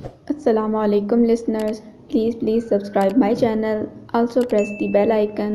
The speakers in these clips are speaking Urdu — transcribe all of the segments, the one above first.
Assalamu alaikum listeners. Please subscribe my channel. Also press the bell icon.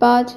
5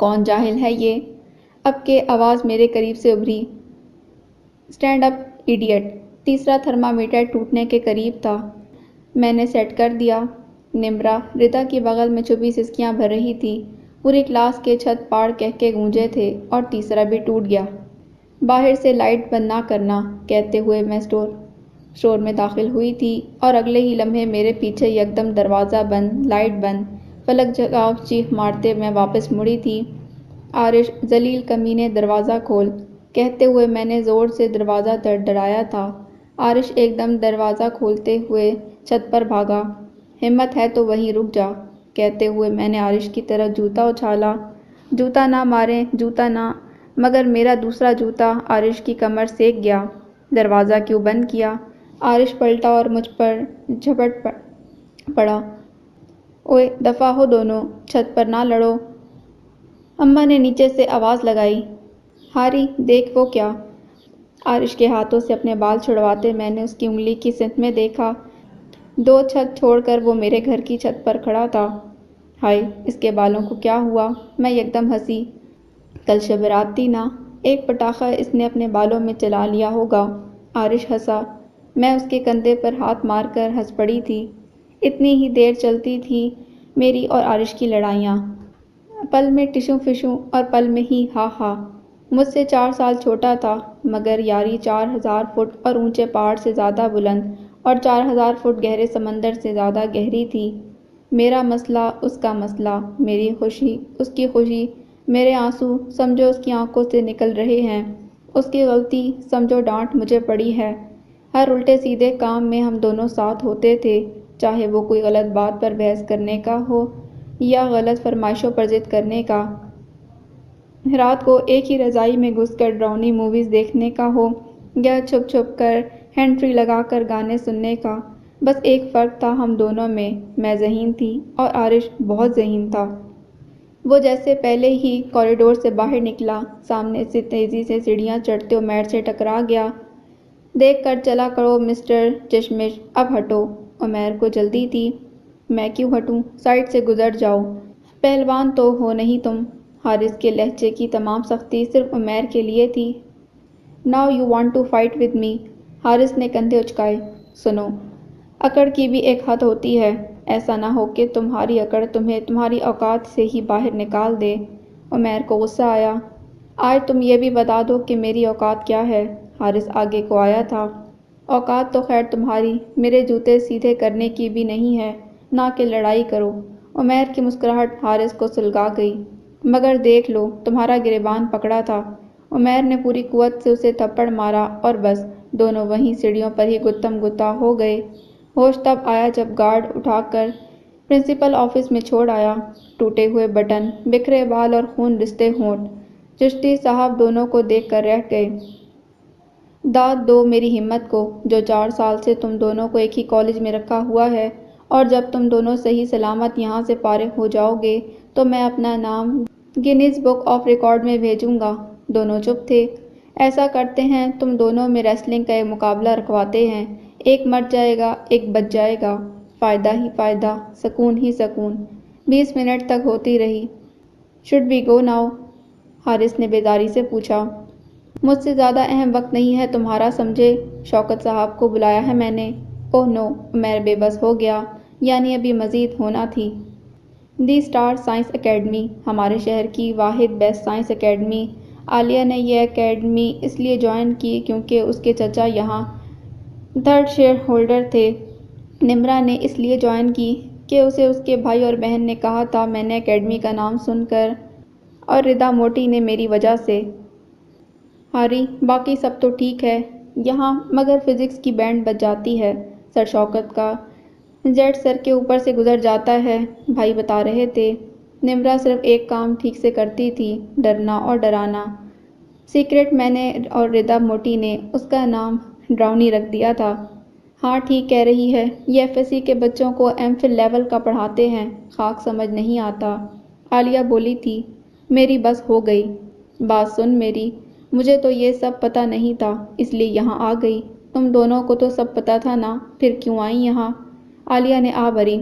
کون جاہل ہے یہ؟ اب کہ آواز میرے قریب سے ابھری۔ Stand up idiot. تیسرا تھرمامیٹر ٹوٹنے کے قریب تھا۔ میں نے سیٹ کر دیا۔ نمرا ردا کی بغل میں چھپی سسکیاں بھر رہی تھی۔ پوری کلاس کے چھت پاڑ کہہ کے گونجے تھے اور تیسرا بھی ٹوٹ گیا۔ باہر سے لائٹ بند نہ کرنا کہتے ہوئے میں اسٹور میں داخل ہوئی تھی اور اگلے ہی لمحے میرے پیچھے یکدم دروازہ بند، لائٹ بند، فلک جگاؤ چیخ مارتے میں واپس مڑی تھی۔ عارش ذلیل کمینے دروازہ کھول کہتے ہوئے میں نے زور سے دروازہ دڑدڑایا تھا۔ عارش ایک دم دروازہ کھولتے ہوئے چھت پر بھاگا۔ ہمت ہے تو وہیں رک جا کہتے ہوئے میں نے عارش کی طرف جوتا اچھالا۔ جوتا نہ ماریں، جوتا نہ، مگر میرا دوسرا جوتا عارش کی کمر سیک گیا۔ دروازہ کیوں بند کیا؟ عارش پلٹا اور مجھ پر جھپٹ پڑا۔ اوئے دفعہ ہو دونوں، چھت پر نہ لڑو۔ اماں نے نیچے سے آواز لگائی۔ ہاری دیکھ وہ کیا؟ عارش کے ہاتھوں سے اپنے بال چھڑواتے میں نے اس کی انگلی کی سمت میں دیکھا۔ 2 چھت چھوڑ کر وہ میرے گھر کی چھت پر کھڑا تھا۔ ہائے، اس کے بالوں کو کیا ہوا؟ میں یکدم ہنسی۔ کل شب برات تھی نا، ایک پٹاخہ اس نے اپنے بالوں میں چلا لیا ہوگا۔ عارش ہنسا۔ میں اس کے کندھے پر ہاتھ مار کر ہنس پڑی تھی۔ اتنی ہی دیر چلتی تھی میری اور عارش کی لڑائیاں، پل میں ٹشوں فشوں اور پل میں ہی ہا ہا۔ مجھ سے 4 سال چھوٹا تھا، مگر یاری 4000 فٹ اور اونچے پہاڑ سے زیادہ بلند اور 4000 فٹ گہرے سمندر سے زیادہ گہری تھی۔ میرا مسئلہ اس کا مسئلہ، میری خوشی اس کی خوشی، میرے آنسو سمجھو اس کی آنکھوں سے نکل رہے ہیں، اس کی غلطی سمجھو ڈانٹ مجھے پڑی ہے۔ ہر الٹے سیدھے کام میں ہم دونوں ساتھ ہوتے تھے، چاہے وہ کوئی غلط بات پر بحث کرنے کا ہو یا غلط فرمائشوں پر ضد کرنے کا۔ رات کو ایک ہی رضائی میں گھس کر ڈراؤنی موویز دیکھنے کا ہو یا چھپ چھپ کر ہینڈ فری لگا کر گانے سننے کا۔ بس ایک فرق تھا ہم دونوں میں ذہین تھی اور عارش بہت ذہین تھا۔ وہ جیسے پہلے ہی کوریڈور سے باہر نکلا، سامنے سے تیزی سے سیڑھیاں چڑھتے عمیر سے ٹکرا گیا۔ دیکھ کر چلا کرو مسٹر چشمش، اب ہٹو۔ عمیر کو جلدی تھی۔ میں کیوں ہٹوں؟ سائڈ سے گزر جاؤ۔ پہلوان تو ہو نہیں تم؟ حارث کے لہجے کی تمام سختی صرف عمیر کے لیے تھی۔ Now you want to fight with me؟ Haris نے کندھے اچکائے۔ سنو، اکڑ کی بھی ایک حد ہوتی ہے، ایسا نہ ہو کہ تمہاری اکڑ تمہیں تمہاری اوقات سے ہی باہر نکال دے۔ عمیر کو غصہ آیا۔ آج تم یہ بھی بتا دو کہ میری اوقات کیا ہے؟ حارث آگے کو آیا تھا۔ اوقات تو خیر تمہاری میرے جوتے سیدھے کرنے کی بھی نہیں ہے، نہ کہ لڑائی کرو۔ عمیر کی مسکراہٹ حارث کو سلگا گئی۔ مگر دیکھ لو، تمہارا گریبان پکڑا تھا۔ عمیر نے پوری قوت سے اسے تھپڑ مارا اور بس دونوں وہیں سیڑھیوں پر ہی گتم گتا ہو گئے۔ ہوش تب آیا جب گارڈ اٹھا کر پرنسپل آفس میں چھوڑ آیا۔ ٹوٹے ہوئے بٹن، بکھرے بال اور خون رستے ہونٹ، چشتی صاحب دونوں کو دیکھ کر رہ گئے۔ داد دو میری ہمت کو، جو 4 سال سے تم دونوں کو ایک ہی کالج میں رکھا ہوا ہے، اور جب تم دونوں صحیح سلامت یہاں سے فارغ ہو جاؤ گے تو میں اپنا نام گینیز بک آف ریکارڈ میں بھیجوں گا۔ دونوں چپ تھے۔ ایسا کرتے ہیں، تم دونوں میں ریسلنگ کا ایک مقابلہ رکھواتے ہیں، ایک مر جائے گا، ایک بچ جائے گا، فائدہ ہی فائدہ، سکون ہی سکون۔ 20 منٹ تک ہوتی رہی۔ Should we go now? Haris نے بیزاری سے پوچھا۔ مجھ سے زیادہ اہم وقت نہیں ہے تمہارا، سمجھے؟ شوکت صاحب کو بلایا ہے میں نے۔ اوہ نو! عمیر بے بس ہو گیا۔ یعنی ابھی مزید ہونا تھی۔ دی اسٹار سائنس اکیڈمی، ہمارے شہر کی واحد بیسٹ سائنس اکیڈمی۔ عالیہ نے یہ اکیڈمی اس لیے جوائن کی کیونکہ اس کے چچا یہاں 3rd شیئر ہولڈر تھے۔ نمرا نے اس لیے جوائن کی کہ اسے اس کے بھائی اور بہن نے کہا تھا، میں نے اکیڈمی کا نام سن کر، اور ردا موٹی نے میری وجہ سے۔ ہاری، باقی سب تو ٹھیک ہے یہاں، مگر فزکس کی بینڈ بج جاتی ہے۔ سر شوکت کا جیٹ سر کے اوپر سے گزر جاتا ہے، بھائی بتا رہے تھے۔ نمرا صرف ایک کام ٹھیک سے کرتی تھی، ڈرنا اور ڈرانا۔ سیکرٹ میں نے اور ردا موٹی نے اس کا نام ڈراؤنی رکھ دیا تھا۔ ہاں ٹھیک کہہ رہی ہے، یہ ایف ایس سی کے بچوں کو ایم فل لیول کا پڑھاتے ہیں، خاک سمجھ نہیں آتا۔ عالیہ بولی تھی۔ میری بس ہو گئی۔ بات سن میری، مجھے تو یہ سب پتہ نہیں تھا، اس لیے یہاں آ گئی۔ تم دونوں کو تو سب پتہ تھا نا، پھر کیوں آئی یہاں؟ عالیہ نے آہ بھری۔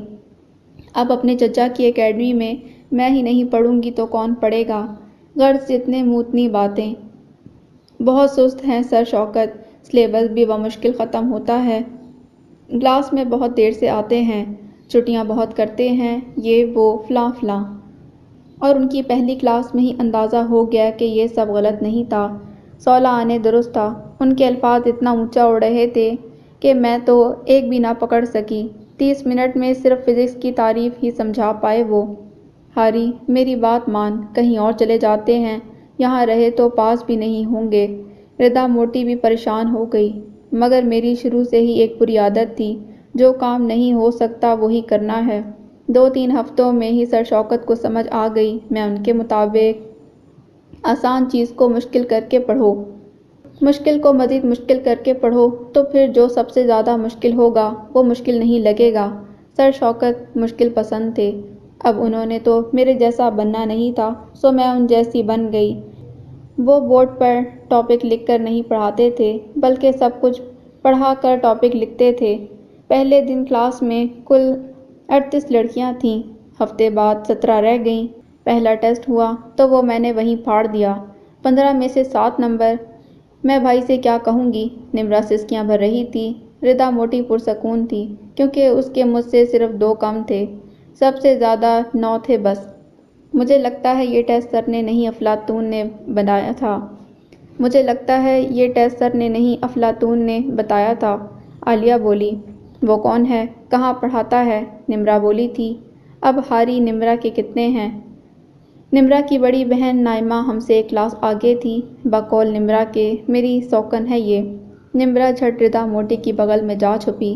اب اپنے چچا کی اکیڈمی میں میں ہی نہیں پڑھوں گی تو کون پڑھے گا؟ غرض جتنے منہ اتنی باتیں۔ بہت سست ہیں سر شوکت، سلیبس بھی بمشکل ختم ہوتا ہے، کلاس میں بہت دیر سے آتے ہیں، چھٹیاں بہت کرتے ہیں، یہ وہ فلاں فلاں۔ اور ان کی پہلی کلاس میں ہی اندازہ ہو گیا کہ یہ سب غلط نہیں تھا، 16 آنے درست تھا۔ ان کے الفاظ اتنا اونچا اڑ رہے تھے کہ میں تو ایک بھی نہ پکڑ سکی۔ 30 منٹ میں صرف فزکس کی تعریف ہی سمجھا پائے وہ۔ ہاری میری بات مان، کہیں اور چلے جاتے ہیں، یہاں رہے تو پاس بھی نہیں ہوں گے۔ ردا موٹی بھی پریشان ہو گئی، مگر میری شروع سے ہی ایک بری عادت تھی، جو کام نہیں ہو سکتا وہی کرنا ہے۔ 2-3 ہفتوں میں ہی سر شوکت کو سمجھ آ گئی، میں ان کے مطابق آسان چیز کو مشکل کر کے پڑھو، مشکل کو مزید مشکل کر کے پڑھو تو پھر جو سب سے زیادہ مشکل ہوگا وہ مشکل نہیں لگے گا۔ سر شوکت مشکل پسند تھے، اب انہوں نے تو میرے جیسا بننا نہیں تھا، سو میں ان جیسی بن گئی۔ وہ بورڈ پر ٹاپک لکھ کر نہیں پڑھاتے تھے، بلکہ سب کچھ پڑھا کر ٹاپک لکھتے تھے۔ پہلے دن کلاس میں کل 38 لڑکیاں تھیں، ہفتے بعد 17 رہ گئیں۔ پہلا ٹیسٹ ہوا تو وہ میں نے وہیں پھاڑ دیا، 15 میں سے 7 نمبر۔ میں بھائی سے کیا کہوں گی؟ نمرا سسکیاں بھر رہی تھی، ردا موٹی پرسکون تھی، کیونکہ اس کے مجھ سے صرف 2 کم تھے، سب سے زیادہ 9 تھے بس۔ مجھے لگتا ہے یہ ٹیسٹ سر نے نہیں افلاطون نے بنایا تھا، مجھے لگتا ہے یہ ٹیسٹ سر نے نہیں افلاطون نے بتایا تھا۔ عالیہ بولی، وہ کون ہے؟ کہاں پڑھاتا ہے؟ نمرا بولی تھی، اب ہاری نمرا کے کتنے ہیں؟ نمرا کی بڑی بہن نائمہ ہم سے ایک کلاس آگے تھی، بقول نمرا کے میری سوکن ہے یہ۔ نمرا جھٹ ردا موٹی کی بغل میں جا چھپی۔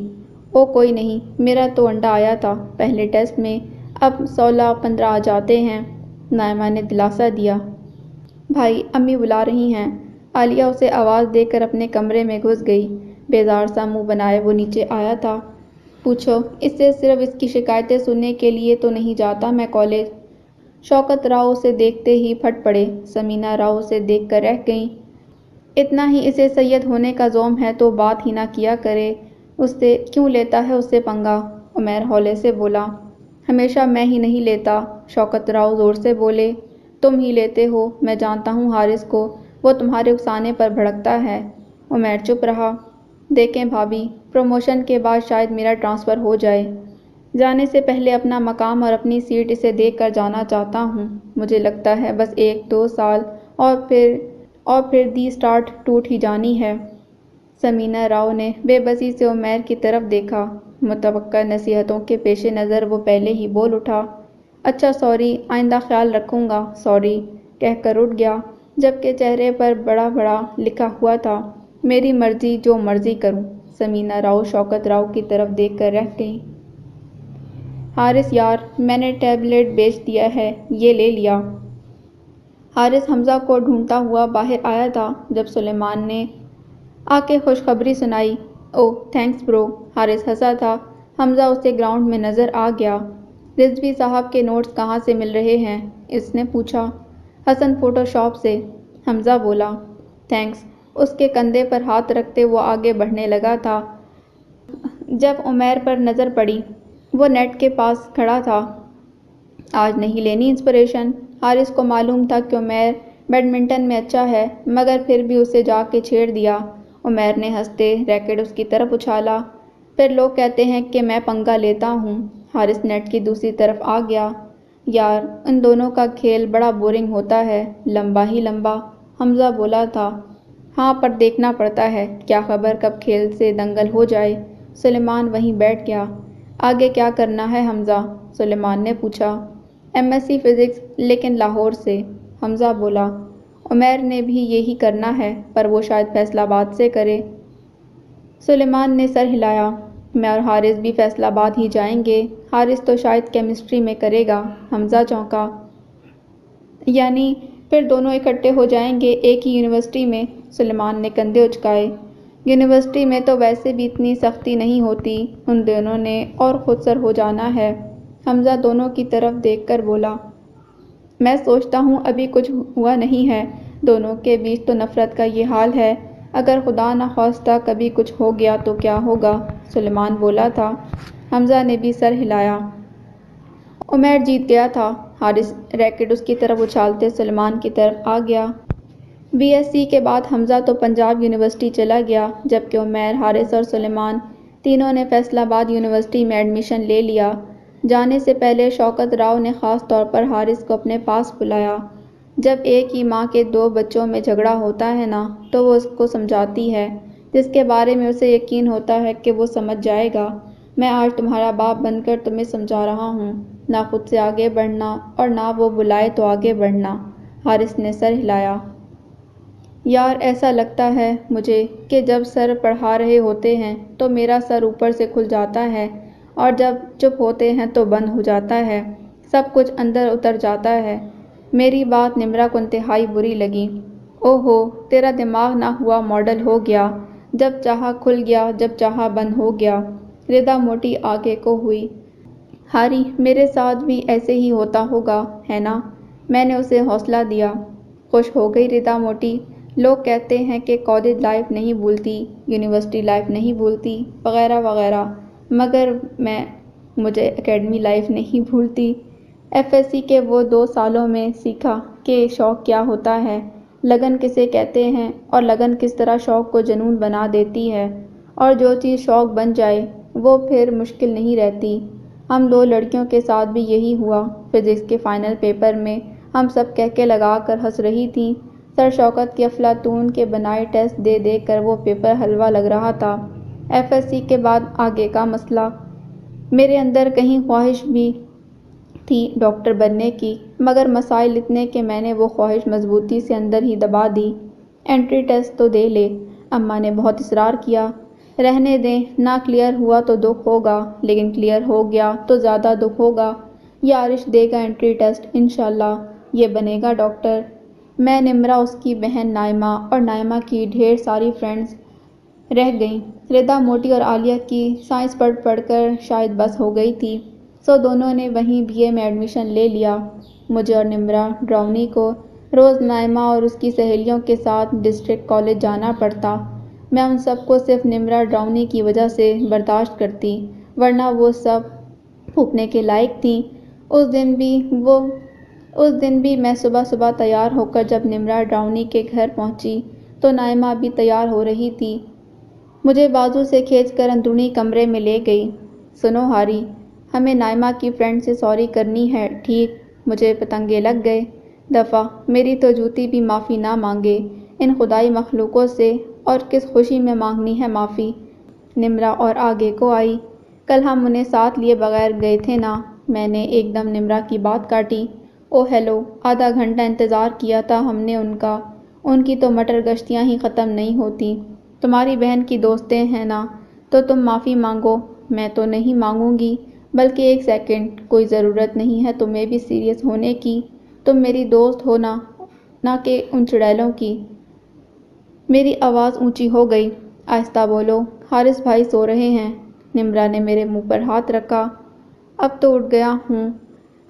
او کوئی نہیں، میرا تو انڈا آیا تھا پہلے ٹیسٹ میں، اب 16-15 آ جاتے ہیں، نائمہ نے دلاسا دیا۔ بھائی امی بلا رہی ہیں۔ عالیہ اسے آواز دے کر اپنے کمرے میں گھس گئی، بیزار سا منہ بنائے وہ نیچے آیا تھا۔ پوچھو، اس سے صرف اس کی شکایتیں سننے کے لیے تو نہیں جاتا میں کالج؟ شوکت راؤ اسے دیکھتے ہی پھٹ پڑے، ثمینہ راؤ اسے دیکھ کر رہ گئیں۔ اتنا ہی اسے سید ہونے کا زوم ہے تو بات ہی نہ کیا کرے، اس سے کیوں لیتا ہے اس سے پنگا؟ عمیر ہولے سے بولا۔ ہمیشہ میں ہی نہیں لیتا، شوکت راؤ زور سے بولے۔ تم ہی لیتے ہو، میں جانتا ہوں حارث کو، وہ تمہارے اکسانے پر بھڑکتا ہے۔ عمیر چپ رہا۔ دیکھیں بھابھی، پروموشن کے بعد شاید میرا ٹرانسفر ہو جائے، جانے سے پہلے اپنا مقام اور اپنی سیٹ اسے دیکھ کر جانا چاہتا ہوں۔ مجھے لگتا ہے بس 1-2 سال اور پھر دی اسٹارٹ ٹوٹ ہی جانی ہے۔ ثمینہ راؤ نے بے بسی سے عمیر کی طرف دیکھا، متوقع نصیحتوں کے پیش نظر وہ پہلے ہی بول اٹھا، اچھا سوری، آئندہ خیال رکھوں گا، سوری کہہ کر اٹھ گیا، جبکہ چہرے پر بڑا بڑا لکھا ہوا تھا، میری مرضی جو مرضی کروں۔ ثمینہ راؤ شوکت راؤ کی طرف دیکھ کر رہ گئیں۔ حارث یار، میں نے ٹیبلٹ بیچ دیا ہے، یہ لے لیا۔ حارث حمزہ کو ڈھونڈتا ہوا باہر آیا تھا، جب سلیمان نے آ کے خوشخبری سنائی۔ اوہ تھینکس برو، حارث ہنسا تھا۔ حمزہ اسے گراؤنڈ میں نظر آ گیا۔ رضوی صاحب کے نوٹس کہاں سے مل رہے ہیں؟ اس نے پوچھا۔ حسن فوٹو شاپ سے، حمزہ بولا۔ تھینکس۔ اس کے کندھے پر ہاتھ رکھتے وہ آگے بڑھنے لگا تھا، جب عمیر پر نظر پڑی، وہ نیٹ کے پاس کھڑا تھا۔ آج نہیں لینی انسپریشن؟ حارث کو معلوم تھا کہ عمیر بیڈمنٹن میں اچھا ہے، مگر پھر بھی اسے جا کے چھیڑ دیا۔ عمیر نے ہنستے ریکٹ اس کی طرف اچھالا۔ پھر لوگ کہتے ہیں کہ میں پنگا لیتا ہوں۔ حارث نیٹ کی دوسری طرف آ گیا۔ یار ان دونوں کا کھیل بڑا بورنگ ہوتا ہے، لمبا ہی لمبا، حمزہ بولا تھا۔ ہاں پر دیکھنا پڑتا ہے، کیا خبر کب کھیل سے دنگل ہو جائے۔ سلیمان وہیں بیٹھ گیا۔ آگے کیا کرنا ہے حمزہ؟ سلیمان نے پوچھا۔ MSc فزکس، لیکن لاہور سے، حمزہ بولا۔ عمیر نے بھی یہی کرنا ہے، پر وہ شاید فیصل آباد سے کرے۔ سلیمان نے سر ہلایا۔ میں اور حارث بھی فیصل آباد ہی جائیں گے۔ حارث تو شاید کیمسٹری میں کرے گا، حمزہ چونکا۔ یعنی پھر دونوں اکٹھے ہو جائیں گے ایک ہی یونیورسٹی میں، سلیمان نے کندھے اچکائے۔ یونیورسٹی میں تو ویسے بھی اتنی سختی نہیں ہوتی، ان دونوں نے اور خود سر ہو جانا ہے، حمزہ دونوں کی طرف دیکھ کر بولا۔ میں سوچتا ہوں ابھی کچھ ہوا نہیں ہے، دونوں کے بیچ تو نفرت کا یہ حال ہے، اگر خدا نخواستہ کبھی کچھ ہو گیا تو کیا ہوگا؟ سلیمان بولا تھا۔ حمزہ نے بھی سر ہلایا۔ عمیر جیت گیا تھا، حارث ریکٹ اس کی طرف اچھالتے سلیمان کی طرف آ گیا۔ بی ایس سی کے بعد حمزہ تو پنجاب یونیورسٹی چلا گیا، جبکہ عمیر، حارث اور سلیمان تینوں نے فیصل آباد یونیورسٹی میں ایڈمیشن لے لیا۔ جانے سے پہلے شوکت راؤ نے خاص طور پر حارث کو اپنے پاس بلایا۔ جب ایک ہی ماں کے دو بچوں میں جھگڑا ہوتا ہے نا، تو وہ اس کو سمجھاتی ہے جس کے بارے میں اسے یقین ہوتا ہے کہ وہ سمجھ جائے گا۔ میں آج تمہارا باپ بن کر تمہیں سمجھا رہا ہوں، نہ خود سے آگے بڑھنا اور نہ وہ بلائے تو آگے بڑھنا۔ حارث نے سر ہلایا۔ یار، ایسا لگتا ہے مجھے کہ جب سر پڑھا رہے ہوتے ہیں تو میرا سر اوپر سے کھل جاتا ہے، اور جب چپ ہوتے ہیں تو بند ہو جاتا ہے، سب کچھ اندر اتر جاتا ہے۔ میری بات نمرا کو انتہائی بری لگی۔ او ہو، تیرا دماغ نہ ہوا ماڈل ہو گیا، جب چاہا کھل گیا، جب چاہا بند ہو گیا۔ ردا موٹی آگے کو ہوئی۔ ہاری، میرے ساتھ بھی ایسے ہی ہوتا ہوگا، ہے نا؟ میں نے اسے حوصلہ دیا۔ خوش ہو گئی ردا موٹی۔ لوگ کہتے ہیں کہ کالج لائف نہیں بھولتی، یونیورسٹی لائف نہیں بھولتی، وغیرہ وغیرہ، مگر مجھے اکیڈمی لائف نہیں بھولتی۔ ایف ایس سی کے وہ 2 سالوں میں سیکھا کہ شوق کیا ہوتا ہے، لگن کسے کہتے ہیں، اور لگن کس طرح شوق کو جنون بنا دیتی ہے، اور جو چیز شوق بن جائے وہ پھر مشکل نہیں رہتی۔ ہم 2 لڑکیوں کے ساتھ بھی یہی ہوا۔ فزکس کے فائنل پیپر میں ہم سب کہکے لگا کر ہنس رہی تھیں۔ سر شوکت کے افلاطون کے بنائے ٹیسٹ دے دے کر وہ پیپر حلوہ لگ رہا تھا۔ ایف ایس سی کے بعد آگے کا مسئلہ۔ میرے اندر کہیں خواہش بھی تھی ڈاکٹر بننے کی، مگر مسائل اتنے کہ میں نے وہ خواہش مضبوطی سے اندر ہی دبا دی۔ انٹری ٹیسٹ تو دے لے، اماں نے بہت اصرار کیا۔ رہنے دیں، نہ کلیئر ہوا تو دکھ ہوگا، لیکن کلیئر ہو گیا تو زیادہ دکھ ہوگا۔ یہ عارش دے گا انٹری ٹیسٹ، انشاءاللہ یہ بنے گا ڈاکٹر۔ میں، نمرا، اس کی بہن نائمہ اور نائمہ کی ڈھیر ساری فرینڈز رہ گئیں۔ ردا موٹی اور عالیہ کی سائنس پڑھ پڑھ کر شاید بس ہو گئی تھی، سو دونوں نے وہیں بی اے میں ایڈمیشن لے لیا۔ مجھے اور نمرا ڈراؤنی کو روز نائمہ اور اس کی سہیلیوں کے ساتھ ڈسٹرکٹ کالج جانا پڑتا۔ میں ان سب کو صرف نمرا ڈراؤنی کی وجہ سے برداشت کرتی، ورنہ وہ سب پھونکنے کے لائق تھیں۔ اس دن بھی میں صبح صبح تیار ہو کر جب نمرا ڈراؤنی کے گھر پہنچی تو نائمہ بھی تیار ہو رہی تھی۔ مجھے بازو سے کھینچ کر اندرونی کمرے میں لے گئی۔ سنو ہاری، ہمیں نائمہ کی فرینڈ سے سوری کرنی ہے، ٹھیک؟ مجھے پتنگے لگ گئے۔ دفعہ، میری تو جوتی بھی معافی نہ مانگے ان خدائی مخلوقوں سے، اور کس خوشی میں مانگنی ہے معافی۔ نمرا اور آگے کو آئی۔ کل ہم انہیں ساتھ لیے بغیر گئے تھے نا؟ میں نے ایک دم نمرا کی بات کاٹی۔ او ہیلو، آدھا گھنٹہ انتظار کیا تھا ہم نے ان کا، ان کی تو مٹر گشتیاں ہی ختم نہیں ہوتیں۔ تمہاری بہن کی دوستیں ہیں نا، تو تم معافی مانگو۔ میں تو نہیں مانگوں گی، بلکہ ایک سیکنڈ، کوئی ضرورت نہیں ہے تمہیں بھی سیریس ہونے کی، تم میری دوست ہو نا، نہ کہ ان چڑیلوں کی۔ میری آواز اونچی ہو گئی۔ آہستہ بولو، حارث بھائی سو رہے ہیں۔ نمرا نے میرے منہ پر ہاتھ رکھا۔ اب تو اٹھ گیا ہوں۔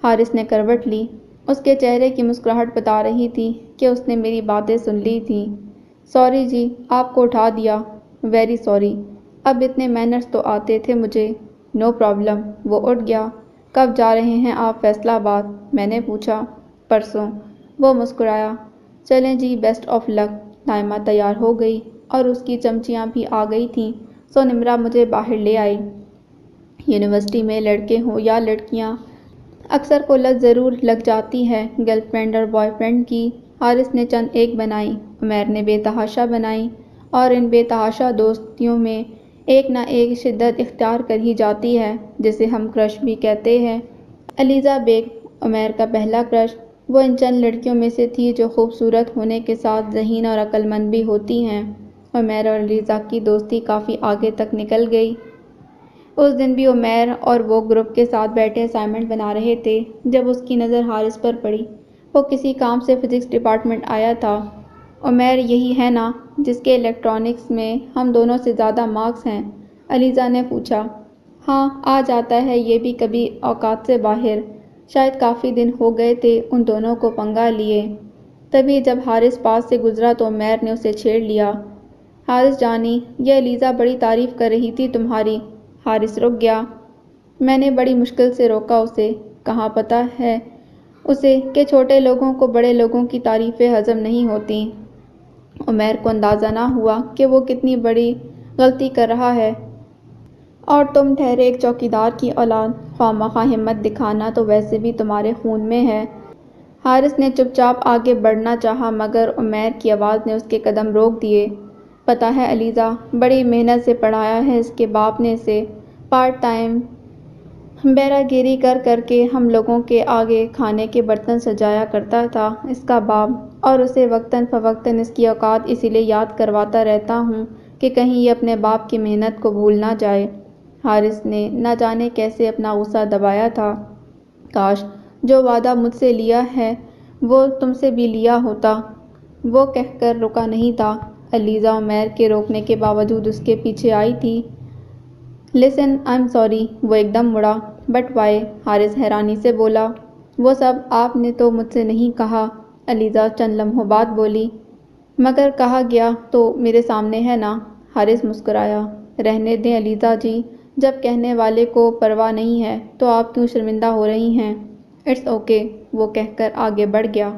حارث نے کروٹ لی۔ اس کے چہرے کی مسکراہٹ بتا رہی تھی کہ اس نے میری باتیں سن لی تھیں۔ سوری جی، آپ کو اٹھا دیا، ویری سوری، اب اتنے مینرز تو آتے تھے مجھے۔ No problem. وہ اٹھ گیا۔ کب جا رہے ہیں آپ فیصل آباد؟ میں نے پوچھا۔ پرسوں۔ وہ مسکرایا۔ چلیں جی، بیسٹ آف لک۔ نائمہ تیار ہو گئی اور اس کی چمچیاں بھی آ گئی تھیں، سو نمرا مجھے باہر لے آئی۔ یونیورسٹی میں لڑکے ہوں یا لڑکیاں، اکثر کو لت ضرور لگ جاتی ہے گرل فرینڈ اور بوائے فرینڈ کی۔ حارث نے چند ایک بنائیں، عمیر نے بے تحاشا بنائیں، اور ان بے تحاشا دوستیوں میں ایک نہ ایک شدت اختیار کر ہی جاتی ہے، جسے ہم کرش بھی کہتے ہیں۔ علیزہ بیگ، عمیر کا پہلا کرش، وہ ان چند لڑکیوں میں سے تھی جو خوبصورت ہونے کے ساتھ ذہین اور عقل مند بھی ہوتی ہیں۔ عمیر اور علیزہ کی دوستی کافی آگے تک نکل گئی۔ اس دن بھی عمیر اور وہ گروپ کے ساتھ بیٹھے اسائنمنٹ بنا رہے تھے جب اس کی نظر حارث پر پڑی۔ وہ کسی کام سے فزکس ڈپارٹمنٹ آیا تھا۔ عمیر یہی ہے نا جس کے الیکٹرانکس میں ہم دونوں سے زیادہ مارکس ہیں؟ علیزہ نے پوچھا۔ ہاں، آ جاتا ہے یہ بھی کبھی اوقات سے باہر۔ شاید کافی دن ہو گئے تھے ان دونوں کو پنگا لیے۔ تبھی جب حارث پاس سے گزرا تو عمیر نے اسے چھیڑ لیا۔ حارث جانی، یہ علیزہ بڑی تعریف کر رہی تھی تمہاری۔ حارث رک گیا۔ میں نے بڑی مشکل سے روکا اسے۔ کہاں پتہ ہے اسے کہ چھوٹے لوگوں کو بڑے لوگوں کی تعریفیں ہضم نہیں ہوتیں۔ عمیر کو اندازہ نہ ہوا کہ وہ کتنی بڑی غلطی کر رہا ہے۔ اور تم ٹھہرے ایک چوکیدار کی اولاد، خواہ مخواہ ہمت دکھانا تو ویسے بھی تمہارے خون میں ہے۔ حارث نے چپ چاپ آگے بڑھنا چاہا مگر عمیر کی آواز نے اس کے قدم روک دیے۔ پتہ ہے علیزہ، بڑی محنت سے پڑھایا ہے اس کے باپ نے اسے، پارٹ ٹائم بیرا گیری کر کر کے ہم لوگوں کے آگے کھانے کے برتن سجایا کرتا تھا اس کا باپ، اور اسے وقتاً فوقتاً اس کی اوقات اسی لیے یاد کرواتا رہتا ہوں کہ کہیں یہ اپنے باپ کی محنت کو بھول نہ جائے۔ حارث نے نہ جانے کیسے اپنا غصہ دبایا تھا۔ کاش جو وعدہ مجھ سے لیا ہے وہ تم سے بھی لیا ہوتا، وہ کہہ کر رکا نہیں تھا۔ علیزہ عمیر کے روکنے کے باوجود اس کے پیچھے آئی تھی۔ لسن، آئی ایم سوری، وہ ایک دم مڑا۔ But why? حارث حیرانی سے بولا۔ وہ سب آپ نے تو مجھ سے نہیں کہا، علیزہ چند لمحوں بعد بولی۔ مگر کہا گیا تو میرے سامنے ہے نا۔ حارث مسکرایا۔ رہنے دیں علیزہ جی، جب کہنے والے کو پرواہ نہیں ہے تو آپ کیوں شرمندہ ہو رہی ہیں؟ اٹس اوکے، وہ کہہ کر آگے بڑھ گیا۔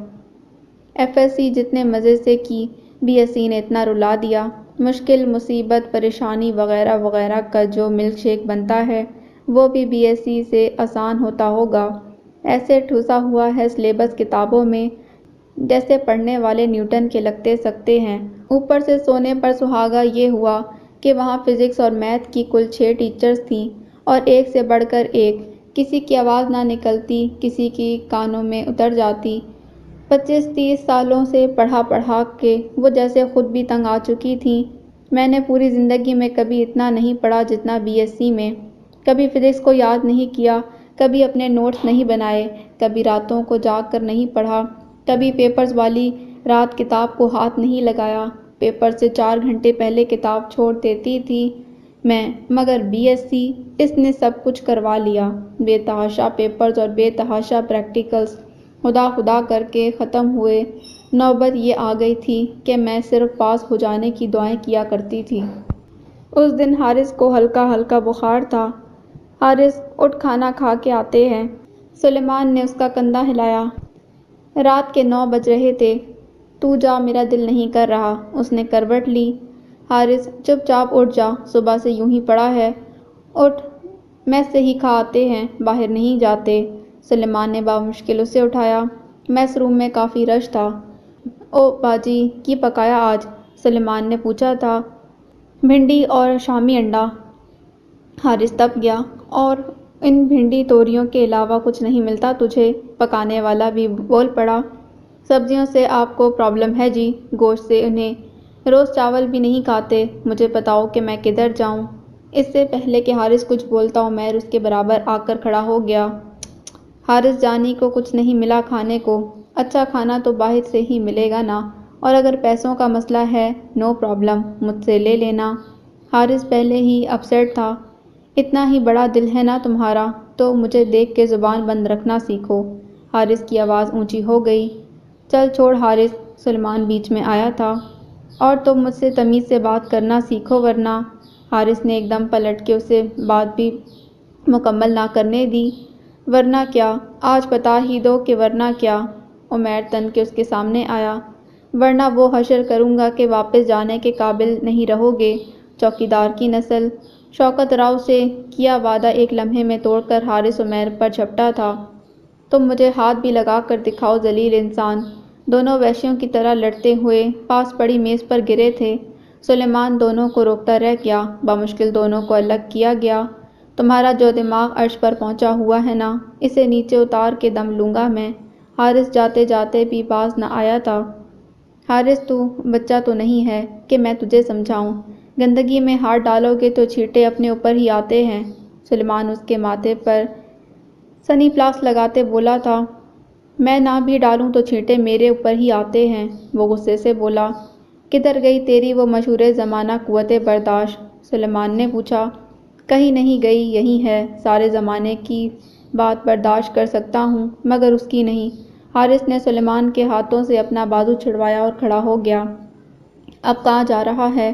ایف ایس سی جتنے مزے سے کی، بی ایس سی نے اتنا رلا دیا۔ مشکل، مصیبت، پریشانی وغیرہ وغیرہ کا جو ملک شیک بنتا ہے وہ بھی بی ایس سی سے آسان ہوتا ہوگا۔ ایسے ٹھوسا ہوا ہے سلیبس کتابوں میں جیسے پڑھنے والے نیوٹن کے لگتے سکتے ہیں۔ اوپر سے سونے پر سہاگا یہ ہوا کہ وہاں فزکس اور میتھ کی کل 6 ٹیچرز تھیں، اور ایک سے بڑھ کر ایک۔ کسی کی آواز نہ نکلتی، کسی کی کانوں میں اتر جاتی۔ 25-30 سالوں سے پڑھا پڑھا کے وہ جیسے خود بھی تنگ آ چکی تھیں۔ میں نے پوری زندگی میں کبھی اتنا نہیں پڑھا جتنا بی ایس سی میں۔ کبھی فزکس کو یاد نہیں کیا، کبھی اپنے نوٹس نہیں بنائے، کبھی راتوں کو جاگ کر نہیں پڑھا، کبھی پیپرز والی رات کتاب کو ہاتھ نہیں لگایا۔ پیپر سے 4 گھنٹے پہلے کتاب چھوڑ دیتی تھی میں، مگر بی ایس سی اس نے سب کچھ کروا لیا۔ بے تحاشا پیپرز اور بے تحاشا پریکٹیکلز خدا خدا کر کے ختم ہوئے۔ نوبت یہ آ گئی تھی کہ میں صرف پاس ہو جانے کی دعائیں کیا کرتی تھی۔ اس دن حارث کو ہلکا ہلکا بخار تھا۔ حارث اٹھ کھانا کھا کے آتے ہیں۔ سلیمان نے اس کا کندھا ہلایا۔ رات کے 9 بج رہے تھے۔ تو جا، میرا دل نہیں کر رہا۔ اس نے کروٹ لی۔ حارث چپ چاپ اٹھ جا، صبح سے یوں ہی پڑا ہے۔ اٹھ، میس سے ہی کھا آتے ہیں، باہر نہیں جاتے۔ سلیمان نے بامشکل اسے اٹھایا۔ میس روم میں کافی رش تھا۔ او باجی، کی پکایا آج؟ سلیمان نے پوچھا تھا۔ بھنڈی اور شامی انڈا۔ حارث تپ گیا۔ اور ان بھنڈی توریوں کے علاوہ کچھ نہیں ملتا تجھے؟ پکانے والا بھی بول پڑا۔ سبزیوں سے آپ کو پرابلم ہے جی، گوشت سے انہیں روز چاول بھی نہیں کھاتے۔ مجھے بتاؤ کہ میں کدھر جاؤں؟ اس سے پہلے کہ حارث کچھ بولتا عمیر اس کے برابر آ کر کھڑا ہو گیا۔ حارث جانی کو کچھ نہیں ملا کھانے کو؟ اچھا کھانا تو باہر سے ہی ملے گا نا، اور اگر پیسوں کا مسئلہ ہے نو پرابلم، مجھ سے لے لینا۔ حارث پہلے ہی اپ سیٹ تھا۔ اتنا ہی بڑا دل ہے نا تمہارا، تو مجھے دیکھ کے زبان بند رکھنا سیکھو۔ حارث کی آواز اونچی ہو گئی۔ چل چھوڑ حارث، سلیمان بیچ میں آیا تھا، اور تم مجھ سے تمیز سے بات کرنا سیکھو ورنہ۔ حارث نے ایک دم پلٹ کے اسے بات بھی مکمل نہ کرنے دی۔ ورنہ کیا؟ آج بتا ہی دو کہ ورنہ کیا؟ عمیر تن کے اس کے سامنے آیا۔ ورنہ وہ حشر کروں گا کہ واپس جانے کے قابل نہیں رہو گے۔ چوکیدار کی نسل۔ شوکت راؤ سے کیا وعدہ ایک لمحے میں توڑ کر حارث عمیر پر جھپٹا تھا۔ تم مجھے ہاتھ بھی لگا کر دکھاؤ ذلیل انسان۔ دونوں وحشیوں کی طرح لڑتے ہوئے پاس پڑی میز پر گرے تھے۔ سلیمان دونوں کو روکتا رہ گیا۔ بامشکل دونوں کو الگ کیا گیا۔ تمہارا جو دماغ عرش پر پہنچا ہوا ہے نا، اسے نیچے اتار کے دم لوں گا میں۔ حارث جاتے جاتے بھی باز نہ آیا تھا۔ حارث تو بچہ تو نہیں ہے کہ میں تجھے سمجھاؤں۔ گندگی میں ہاتھ ڈالو گے تو چھینٹے اپنے اوپر ہی آتے ہیں۔ سلیمان اس کے ماتھے پر سنی پلاس لگاتے بولا تھا۔ میں نہ بھی ڈالوں تو چھینٹے میرے اوپر ہی آتے ہیں، وہ غصے سے بولا۔ کدھر گئی تیری وہ مشہور زمانہ قوت برداشت؟ سلیمان نے پوچھا۔ کہیں نہیں گئی، یہی ہے۔ سارے زمانے کی بات برداشت کر سکتا ہوں مگر اس کی نہیں۔ حارث نے سلیمان کے ہاتھوں سے اپنا بازو چھڑوایا اور کھڑا ہو گیا۔ اب کہاں جا رہا ہے؟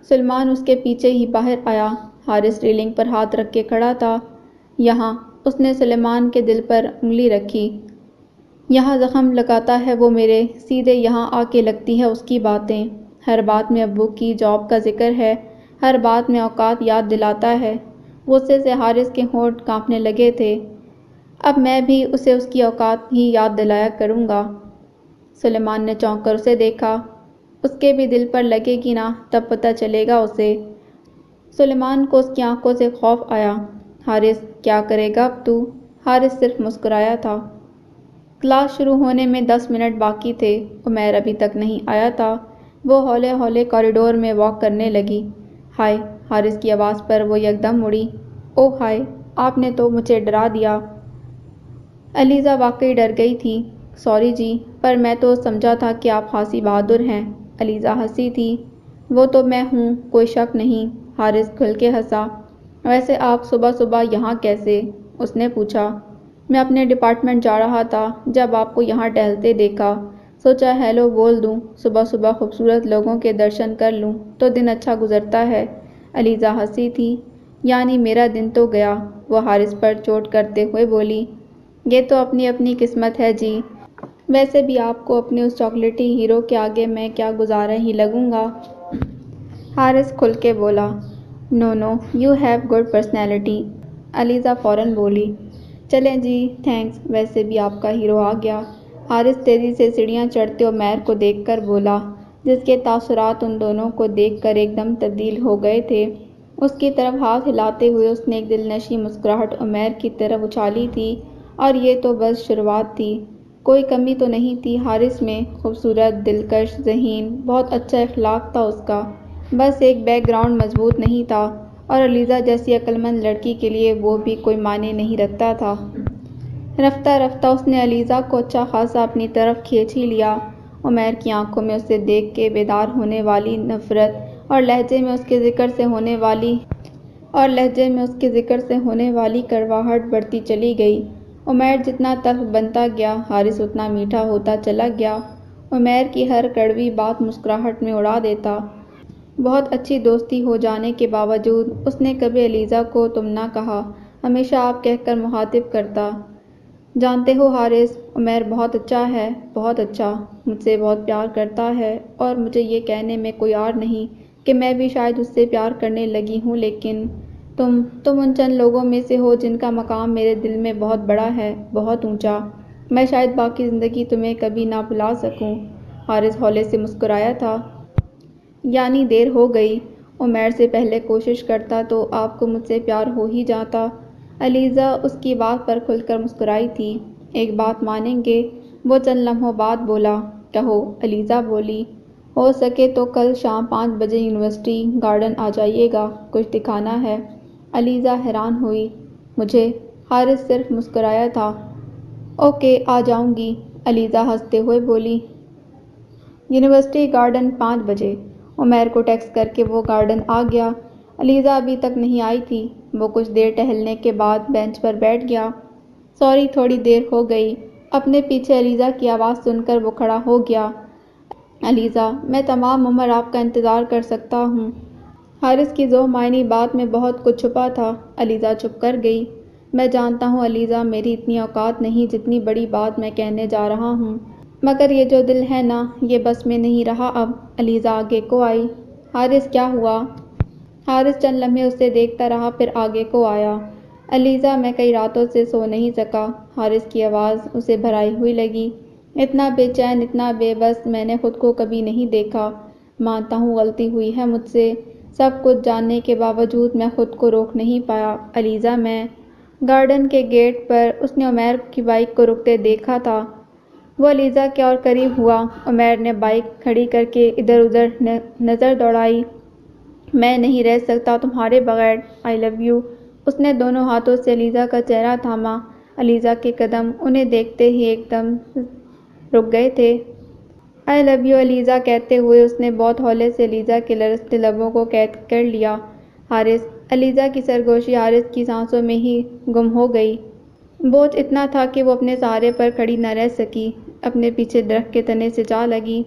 سلیمان اس کے پیچھے ہی باہر آیا۔ حارث ریلنگ پر ہاتھ رکھ کے کھڑا تھا۔ یہاں۔ اس نے سلیمان کے دل پر انگلی رکھی۔ یہاں زخم لگاتا ہے وہ میرے، سیدھے یہاں آ کے لگتی ہے اس کی باتیں۔ ہر بات میں ابو کی جاب کا ذکر ہے، ہر بات میں اوقات یاد دلاتا ہے۔ غصے سے حارث کے ہونٹ کانپنے لگے تھے۔ اب میں بھی اسے اس کی اوقات ہی یاد دلایا کروں گا۔ سلیمان نے چونک کر اسے دیکھا۔ اس کے بھی دل پر لگے گی نا، تب پتہ چلے گا اسے۔ سلیمان کو اس کی آنکھوں سے خوف آیا۔ حارث کیا کرے گا اب تو؟ حارث صرف مسکرایا تھا۔ کلاس شروع ہونے میں 10 منٹ باقی تھے۔ عمیر ابھی تک نہیں آیا تھا۔ وہ ہولے ہولے کوریڈور میں واک کرنے لگی۔ ہائے! حارث کی آواز پر وہ یکدم اڑی۔ اوہ ہائے! آپ نے تو مجھے ڈرا دیا۔ علیزہ واقعی ڈر گئی تھی۔ سوری جی، پر میں تو سمجھا تھا کہ آپ خاصی بہادر ہیں۔ علیزہ ہنسی تھی۔ وہ تو میں ہوں، کوئی شک نہیں۔ حارث کھل کے ہنسا۔ ویسے آپ صبح صبح یہاں کیسے؟ اس نے پوچھا۔ میں اپنے ڈپارٹمنٹ جا رہا تھا، جب آپ کو یہاں ٹہلتے دیکھا، سوچا ہیلو بول دوں، صبح صبح خوبصورت لوگوں کے درشن کر لوں تو دن اچھا گزرتا ہے۔ علیزہ ہنسی تھی۔ یعنی میرا دن تو گیا، وہ حارث پر چوٹ کرتے ہوئے بولی۔ یہ تو اپنی اپنی قسمت ہے جی۔ ویسے بھی آپ کو اپنے اس چاکلیٹی ہیرو کے آگے میں کیا گزارا ہی لگوں گا۔ حارث کھل کے بولا۔ No no, you have good personality. Aliza فوراً بولی۔ چلیں جی، تھینکس، ویسے بھی آپ کا ہیرو آ گیا۔ حارث تیزی سے سیڑھیاں چڑھتے عمیر کو دیکھ کر بولا، جس کے تاثرات ان دونوں کو دیکھ کر ایک دم تبدیل ہو گئے تھے۔ اس کی طرف ہاتھ ہلاتے ہوئے اس نے ایک دلنشیں مسکراہٹ عمیر کی طرف اچھالی تھی، اور یہ تو بس شروعات تھی۔ کوئی کمی تو نہیں تھی حارث میں، خوبصورت، دلکش، ذہین، بہت اچھا اخلاق تھا اس کا، بس ایک بیک گراؤنڈ مضبوط نہیں تھا، اور علیزہ جیسی عقلمند لڑکی کے لیے وہ بھی کوئی معنی نہیں رکھتا تھا۔ رفتہ رفتہ اس نے علیزہ کو اچھا خاصا اپنی طرف کھینچ ہی لیا۔ عمیر کی آنکھوں میں اسے دیکھ کے بیدار ہونے والی نفرت اور لہجے میں اس کے ذکر سے ہونے والی کڑواہٹ بڑھتی چلی گئی۔ عمیر جتنا تلخ بنتا گیا، حارث اتنا میٹھا ہوتا چلا گیا۔ عمیر کی ہر کڑوی بات مسکراہٹ میں اڑا دیتا۔ بہت اچھی دوستی ہو جانے کے باوجود اس نے کبھی علیزہ کو تم نہ کہا، ہمیشہ آپ کہہ کر مخاطب کرتا۔ جانتے ہو حارث، عمیر بہت اچھا ہے، بہت اچھا، مجھ سے بہت پیار کرتا ہے، اور مجھے یہ کہنے میں کوئی عار نہیں کہ میں بھی شاید اس سے پیار کرنے لگی ہوں، لیکن تم ان چند لوگوں میں سے ہو جن کا مقام میرے دل میں بہت بڑا ہے، بہت اونچا۔ میں شاید باقی زندگی تمہیں کبھی نہ بھلا سکوں۔ حارث ہولے سے مسکرایا تھا۔ یعنی دیر ہو گئی، عمیر سے پہلے کوشش کرتا تو آپ کو مجھ سے پیار ہو ہی جاتا۔ علیزہ اس کی بات پر کھل کر مسکرائی تھی۔ ایک بات مانیں گے؟ وہ چند لمحوں بعد بولا۔ کہو، علیزہ بولی۔ ہو سکے تو کل شام 5 بجے یونیورسٹی گارڈن آ جائیے گا، کچھ دکھانا ہے۔ علیزہ حیران ہوئی۔ مجھے؟ حارث صرف مسکرایا تھا۔ اوکے، آ جاؤں گی، علیزہ ہنستے ہوئے بولی۔ یونیورسٹی گارڈن 5 بجے۔ عمیر کو ٹیکسٹ کر کے وہ گارڈن آ گیا۔ علیزہ ابھی تک نہیں آئی تھی۔ وہ کچھ دیر ٹہلنے کے بعد بینچ پر بیٹھ گیا۔ سوری، تھوڑی دیر ہو گئی۔ اپنے پیچھے علیزہ کی آواز سن کر وہ کھڑا ہو گیا۔ علیزہ، میں تمام عمر آپ کا انتظار کر سکتا ہوں۔ حارث کی ذو معنی بات میں بہت کچھ چھپا تھا۔ علیزہ چپ کر گئی۔ میں جانتا ہوں علیزہ، میری اتنی اوقات نہیں جتنی بڑی بات میں کہنے جا رہا ہوں، مگر یہ جو دل ہے نا، یہ بس میں نہیں رہا اب۔ علیزہ آگے کو آئی۔ حارث، کیا ہوا؟ حارث چند لمحے اسے دیکھتا رہا، پھر آگے کو آیا۔ علیزہ، میں کئی راتوں سے سو نہیں سکا۔ حارث کی آواز اسے بھرائی ہوئی لگی۔ اتنا بے چین، اتنا بے بس میں نے خود کو کبھی نہیں دیکھا۔ مانتا ہوں غلطی ہوئی ہے مجھ سے، سب کچھ جاننے کے باوجود میں خود کو روک نہیں پایا۔ علیزہ، میں گارڈن کے گیٹ پر اس نے عمیر کی بائیک کو رکتے دیکھا تھا۔ وہ علیزہ کے اور قریب ہوا۔ عمیر نے بائیک کھڑی کر کے ادھر ادھر نظر دوڑائی۔ میں نہیں رہ سکتا تمہارے بغیر، آئی لو یو۔ اس نے دونوں ہاتھوں سے علیزہ کا چہرہ تھاما۔ علیزہ کے قدم انہیں دیکھتے ہی ایک دم رک گئے تھے۔ آئی لو یو علیزہ کہتے ہوئے اس نے بہت ہولے سے علیزہ کے لرزتے لبوں کو قید کر لیا۔ حارث، علیزہ کی سرگوشی حارث کی سانسوں میں ہی گم ہو گئی۔ بوجھ اتنا تھا کہ وہ اپنے سہارے پر کھڑی نہ رہ سکی، اپنے پیچھے درخت کے تنے سے جا لگی۔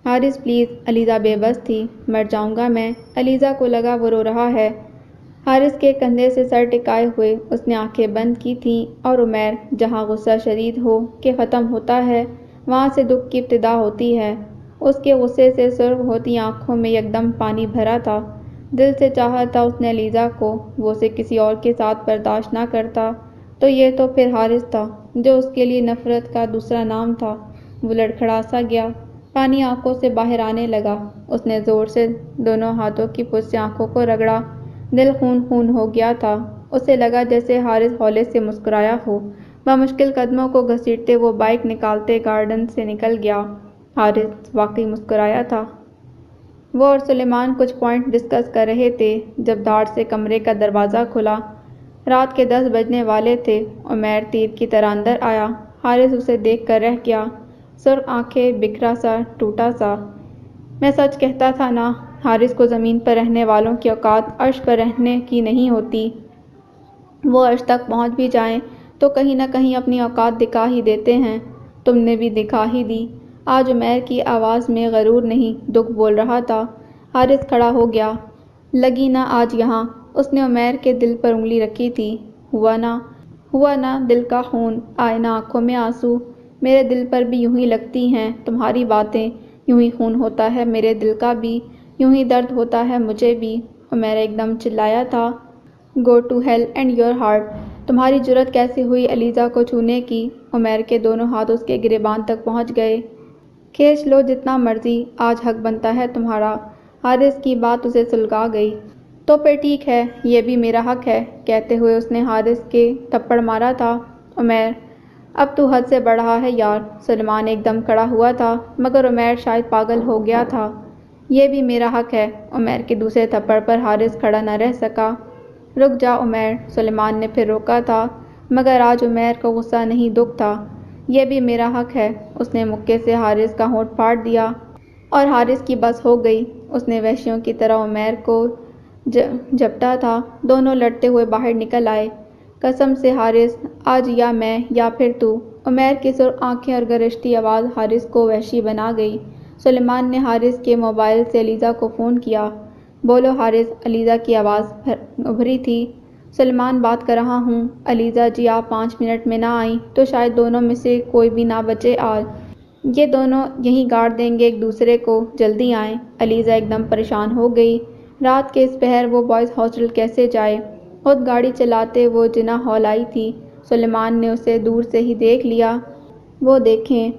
حارث پلیز، علیزہ بے بس تھی۔ مر جاؤں گا میں، علیزہ کو لگا وہ رو رہا ہے۔ حارث کے کندھے سے سر ٹکائے ہوئے اس نے آنکھیں بند کی تھیں اور عمیر جہاں غصہ شدید ہو کہ ختم ہوتا ہے وہاں سے دکھ کی ابتدا ہوتی ہے۔ اس کے غصے سے سرخ ہوتی آنکھوں میں یکدم پانی بھرا تھا۔ دل سے چاہا تھا اس نے علیزہ کو وہ اسے کسی اور کے ساتھ برداشت نہ کرتا تو یہ تو پھر حارث تھا جو اس کے لیے نفرت کا دوسرا نام تھا۔ وہ لڑکھڑا سا گیا، پانی آنکھوں سے باہر آنے لگا۔ اس نے زور سے دونوں ہاتھوں کی پشت سے آنکھوں کو رگڑا، دل خون خون ہو گیا تھا۔ اسے لگا جیسے حارث ہولے سے مسکرایا ہو۔ بمشکل قدموں کو گھسیٹتے وہ بائیک نکالتے گارڈن سے نکل گیا۔ حارث واقعی مسکرایا تھا۔ وہ اور سلیمان کچھ پوائنٹ ڈسکس کر رہے تھے جب دھاڑ سے کمرے کا دروازہ کھلا۔ رات کے 10 بجنے والے تھے۔ عمیر تیر کی طرح اندر آیا۔ حارث اسے دیکھ کر رہ گیا، سرخ آنکھیں، بکھرا سا، ٹوٹا سا۔ میں سچ کہتا تھا نا، حارث کو زمین پر رہنے والوں کی اوقات عرش پر رہنے کی نہیں ہوتی۔ وہ عرش تک پہنچ بھی جائیں تو کہیں نہ کہیں اپنی اوقات دکھا ہی دیتے ہیں۔ تم نے بھی دکھا ہی دی۔ آج عمیر کی آواز میں غرور نہیں، دکھ بول رہا تھا۔ حارث کھڑا ہو گیا۔ لگی نا آج یہاں؟ اس نے عمیر کے دل پر انگلی رکھی تھی۔ ہوا نا دل کا خون، آئے نا آنکھوں میں آنسو۔ میرے دل پر بھی یوں ہی لگتی ہیں تمہاری باتیں، یوں ہی خون ہوتا ہے میرے دل کا بھی، یوں ہی درد ہوتا ہے مجھے بھی۔ عمیر ایک دم چلایا تھا۔ Go to hell and your heart. تمہاری جرأت کیسے ہوئی علیزہ کو چھونے کی؟ عمیر کے دونوں ہاتھ اس کے گریبان تک پہنچ گئے۔ کھینچ لو جتنا مرضی، آج حق بنتا ہے تمہارا۔ حارث کی بات اسے سلگا گئی۔ تو پھر ٹھیک ہے، یہ بھی میرا حق ہے، کہتے ہوئے اس نے حارث کے تھپڑ مارا تھا۔ عمیر، اب تو حد سے بڑھ رہا ہے یار۔ سلیمان ایک دم کھڑا ہوا تھا مگر عمیر شاید پاگل ہو گیا تھا۔ یہ بھی میرا حق ہے۔ عمیر کے دوسرے تھپڑ پر حارث کھڑا نہ رہ سکا۔ رک جا عمیر، سلیمان نے پھر روکا تھا مگر آج عمیر کو غصہ نہیں دکھ تھا۔ یہ بھی میرا حق ہے۔ اس نے مکے سے حارث کا ہونٹ پھاڑ دیا اور حارث کی بس ہو گئی۔ اس نے وحشیوں کی طرح عمیر کو جھپٹا تھا۔ دونوں لڑتے ہوئے باہر نکل آئے۔ قسم سے حارث، آج یا میں یا پھر تو۔ عمیر کی سرخ آنکھیں اور گرجتی آواز حارث کو وحشی بنا گئی۔ سلیمان نے حارث کے موبائل سے علیزہ کو فون کیا۔ بولو حارث، علیزہ کی آواز ابھری تھی۔ سلیمان بات کر رہا ہوں۔ علیزہ جی آپ 5 منٹ میں نہ آئیں تو شاید دونوں میں سے کوئی بھی نہ بچے آج۔ یہ دونوں یہیں گاڑ دیں گے ایک دوسرے کو، جلدی آئیں۔ علیزہ ایک دم پریشان ہو گئی۔ رات کے اس پہر وہ بوائز ہاسٹل کیسے جائے؟ خود گاڑی چلاتے وہ جناح ہال آئی تھی۔ سلیمان نے اسے دور سے ہی دیکھ لیا۔ وہ دیکھیں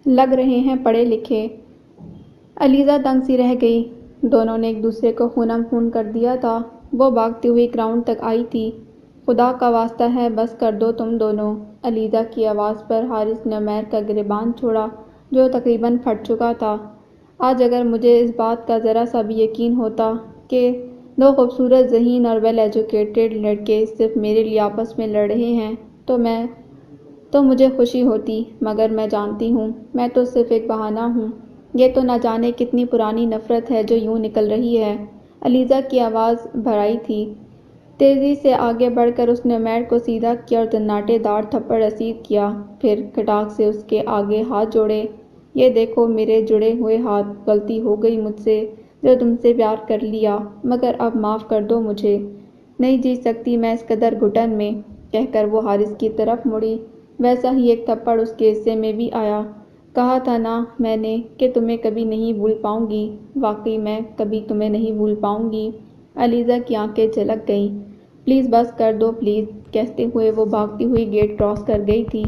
لگ رہے ہیں پڑھے لکھے۔ علیزہ دنگ سی رہ گئی۔ دونوں نے ایک دوسرے کو خونم خون کر دیا تھا۔ وہ بھاگتی ہوئی گراؤنڈ تک آئی تھی۔ خدا کا واسطہ ہے بس کر دو تم دونوں۔ علیزہ کی آواز پر حارث نے عمیر کا گریبان چھوڑا جو تقریباً پھٹ چکا تھا۔ آج اگر مجھے اس بات کا ذرا سا بھی یقین ہوتا کہ 2 خوبصورت ذہین اور ویل ایجوکیٹڈ لڑکے صرف میرے لیے آپس میں لڑ رہے ہیں تو مجھے خوشی ہوتی، مگر میں جانتی ہوں میں تو صرف ایک بہانہ ہوں۔ یہ تو نہ جانے کتنی پرانی نفرت ہے جو یوں نکل رہی ہے۔ علیزہ کی آواز بھرائی تھی۔ تیزی سے آگے بڑھ کر اس نے عمیر کو سیدھا کیا اور تناٹے دار تھپڑ رسید کیا، پھر کھٹاک سے اس کے آگے ہاتھ جوڑے۔ یہ دیکھو میرے جڑے ہوئے ہاتھ، غلطی ہو گئی مجھ سے جو تم سے پیار کر لیا، مگر اب معاف کر دو مجھے۔ نہیں جی سکتی میں اس قدر گھٹن میں، کہہ کر وہ حارث کی طرف مڑی۔ ویسا ہی ایک تھپڑ اس کے حصے میں بھی آیا۔ کہا تھا نا میں نے کہ تمہیں کبھی نہیں بھول پاؤں گی، واقعی میں کبھی تمہیں نہیں بھول پاؤں گی۔ علیزہ کی آنکھیں جھلک گئیں۔ پلیز بس کر دو پلیز، کہتے ہوئے وہ بھاگتی ہوئی گیٹ کراس کر گئی تھی۔